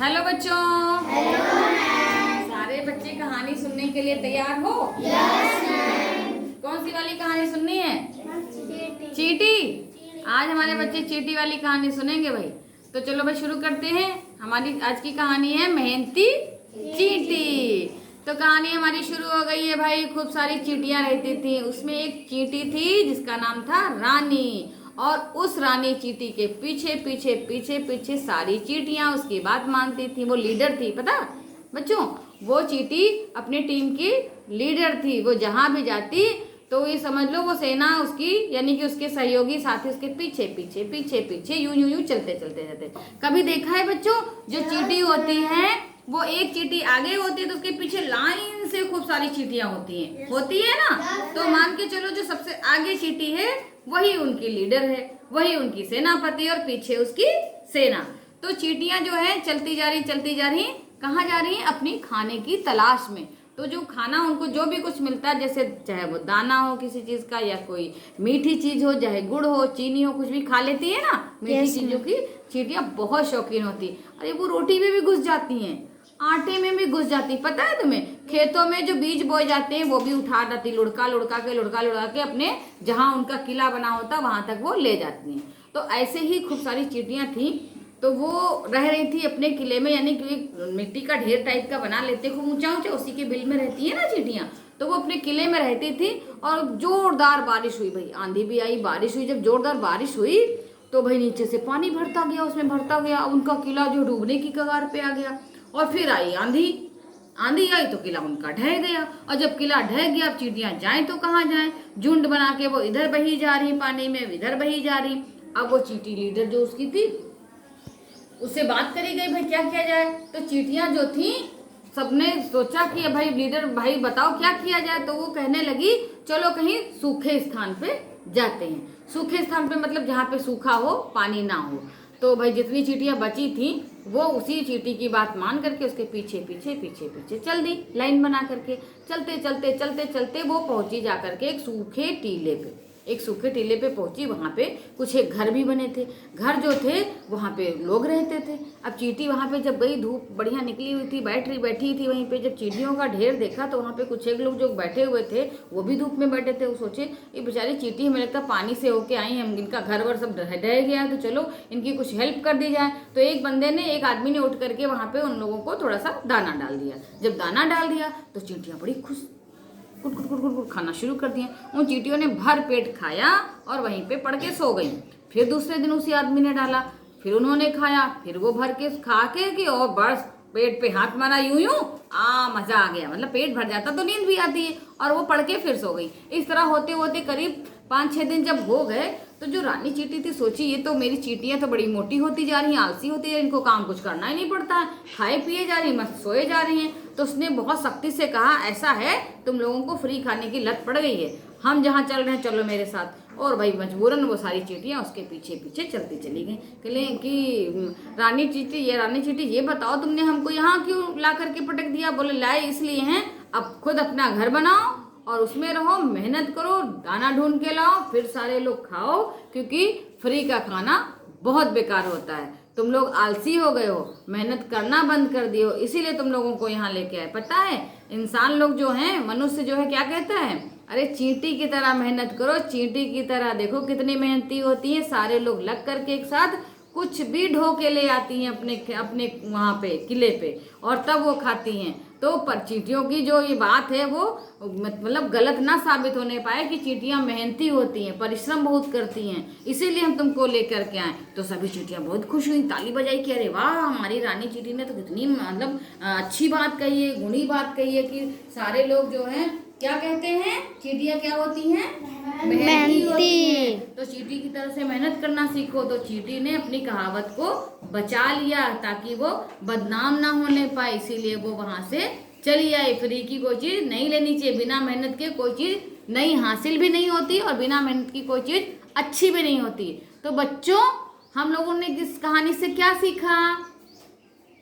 Hello बच्चों। Hello ma'am. सारे बच्चे कहानी सुनने के लिए तैयार हो? Yes ma'am. कौन सी वाली कहानी सुननी है? चींटी। आज हमारे बच्चे चींटी वाली कहानी सुनेंगे भाई। तो चलो भाई शुरू करते हैं। हमारी आज की कहानी है मेहनती चींटी। तो कहानी हमारी शुरू हो गई है भाई। खूब सारी चींटियां रहती थी, उसमें एक चींटी थी जिसका नाम था रानी। और उस रानी चींटी के पीछे पीछे पीछे पीछे सारी चींटियां उसकी बात मानती थी। वो लीडर थी, पता बच्चों। वो चींटी अपनी टीम की लीडर थी। वो जहां भी जाती तो ये समझ लो वो सेना उसकी, यानी कि उसके सहयोगी साथी उसके पीछे पीछे पीछे पीछे यूं यूं यूं चलते चलते जाते। कभी देखा है बच्चों, जो चींटी होती है वो एक चींटी आगे होती है तो उसके पीछे लाइन से खूब सारी चींटियां होती हैं, होती है ना। तो मान के चलो जो सबसे आगे चींटी है वही उनकी लीडर है, वही उनकी सेनापति और पीछे उसकी सेना। तो चींटियां जो है चलती जा रही कहाँ जा रही हैं? अपनी खाने की तलाश में। तो जो खाना उनको जो भी कुछ मिलता है, जैसे चाहे वो दाना हो किसी चीज का या कोई मीठी चीज हो, चाहे गुड़ हो चीनी हो, कुछ भी खा लेती है ना। मीठी चीजों की चींटियां बहुत शौकीन होती। अरे वो रोटी में भी घुस जाती हैं, आटे में भी घुस जाती। पता है तुम्हें, खेतों में जो बीज बोए जाते हैं वो भी उठा जाती, लुढ़का लुढ़का के अपने जहां उनका किला बना होता वहां तक वो ले जाती हैं। तो ऐसे ही खूब सारी चींटियां थी। तो वो रह रही थी अपने किले में, यानी कि मिट्टी का ढेर टाइप का बना लेते खूब ऊंचा ऊंचा, उसी के बिल में रहती है ना चींटियां। तो वो अपने किले में रहती थी और जोरदार बारिश हुई भाई, आंधी भी आई, बारिश हुई। जब जोरदार बारिश हुई तो भाई नीचे से पानी भरता गया, उसमें भरता गया, उनका किला जो डूबने की कगार पे आ गया। और फिर आई आंधी, आंधी आई तो किला उनका ढह गया। और जब किला ढह गया, अब चींटियां जाएं तो कहाँ जाएं? झुंड बना के वो इधर बही जा रही पानी में, इधर बही जा रही। अब वो चींटी लीडर जो उसकी थी उससे बात करी गई, भाई क्या किया जाए। तो चींटियां जो थी सबने सोचा कि भाई लीडर भाई बताओ क्या किया जाए। तो वो कहने लगी चलो कहीं सूखे स्थान पे जाते हैं। सूखे स्थान पे मतलब जहाँ पे सूखा हो, पानी ना हो। तो भाई जितनी चींटियां बची थी वो उसी चींटी की बात मान करके उसके पीछे पीछे पीछे पीछे चल दी, लाइन बना करके। चलते चलते चलते चलते वो पहुंची जा करके एक सूखे टीले पे। एक सूखे टीले पे पहुंची, वहां पे कुछ एक घर भी बने थे। घर जो थे वहां पे लोग रहते थे। अब चींटी वहां पे जब गई, धूप बढ़िया निकली हुई थी, बैठी थी वहीं पे। जब चींटियों का ढेर देखा तो वहां पे कुछ एक लोग जो बैठे हुए थे वो भी धूप में बैठे थे। वो सोचे ये बेचारी चींटी हमें लगता पानी से होके आई हैं, इनका घर वर सब ढह गया है, तो चलो इनकी कुछ हेल्प कर दी जाए। तो एक बंदे ने, एक आदमी ने उठ करके वहां पे उन लोगों को थोड़ा सा दाना डाल दिया। जब दाना डाल दिया तो चींटियां बड़ी खुश कुट कुट कुट कुट खाना शुरू कर दिया। उन चींटियों ने भर पेट खाया और वहीं पे पड़ के सो गई। फिर दूसरे दिन उसी आदमी ने डाला, फिर उन्होंने खाया, फिर वो भर के खा के कि और बस पेट पे हाथ मारा यूं यूं, मजा आ गया। मतलब पेट भर जाता तो नींद भी आती है, और वो पड़ के फिर सो गई। इस तरह होते होते करीब 5-6 दिन जब हो गए तो जो रानी चींटी थी सोची ये तो मेरी चींटियां तो बड़ी मोटी होती जा रही हैं, आलसी होती जा रही, इनको काम कुछ करना ही नहीं पड़ता है, खाए पिए जा रही, मस्त सोए जा रही हैं। तो उसने बहुत सख्ती से कहा ऐसा है तुम लोगों को फ्री खाने की लत पड़ गई है, हम जहाँ चल रहे हैं चलो मेरे साथ। और भाई मजबूरन वो सारी चींटियां उसके पीछे पीछे चलती चली गई। कहले कि रानी चींटी ये बताओ तुमने हमको यहाँ क्यों ला करके पटक दिया? बोले लाए इसलिए हैं, अब खुद अपना घर बनाओ और उसमें रहो, मेहनत करो, दाना ढूंढ के लाओ, फिर सारे लोग खाओ, क्योंकि फ्री का खाना बहुत बेकार होता है। तुम लोग आलसी हो गए हो, मेहनत करना बंद कर दिए हो, इसीलिए तुम लोगों को यहाँ लेके आए। पता है इंसान लोग जो हैं, मनुष्य जो है क्या कहता है? अरे चींटी की तरह मेहनत करो, चींटी की तरह देखो कितनी मेहनती होती है। सारे लोग लग करके एक साथ कुछ भी ढो के ले आती हैं अपने अपने वहाँ पे किले पे, और तब वो खाती हैं। तो पर चींटियों की जो ये बात है वो मतलब गलत ना साबित होने पाए कि चींटियां मेहनती होती हैं, परिश्रम बहुत करती हैं, इसीलिए हम तुमको लेकर के आए। तो सभी चींटियां बहुत खुश हुई, ताली बजाई कि अरे वाह, हमारी रानी चींटी ने तो कितनी मतलब अच्छी बात कही है, गुणी बात कही है। कि सारे लोग जो हैं क्या कहते हैं, चींटियां क्या होती हैं? मेहनती होती हैं। तो चींटी की तरह से मेहनत करना सीखो। तो चींटी ने अपनी कहावत को बचा लिया ताकि वो बदनाम ना होने पाए, इसीलिए वो वहां से चली आई। फ्री की कोई चीज नहीं लेनी चाहिए, बिना मेहनत के कोई चीज नहीं हासिल भी नहीं होती, और बिना मेहनत की कोई चीज अच्छी भी नहीं होती। तो बच्चों हम लोगों ने इस कहानी से क्या सीखा?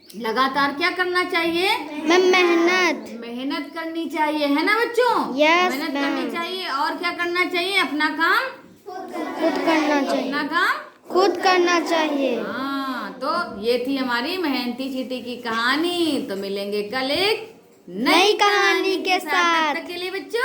लगातार क्या करना चाहिए? मेहनत करनी चाहिए, है ना बच्चों? मेहनत करनी चाहिए। और क्या करना चाहिए? अपना काम खुद करना चाहिए। अपना काम खुद करना चाहिए। हाँ, तो ये थी हमारी मेहनती चींटी की कहानी। तो मिलेंगे कल एक नई कहानी के साथ। तब तक के लिए बच्चों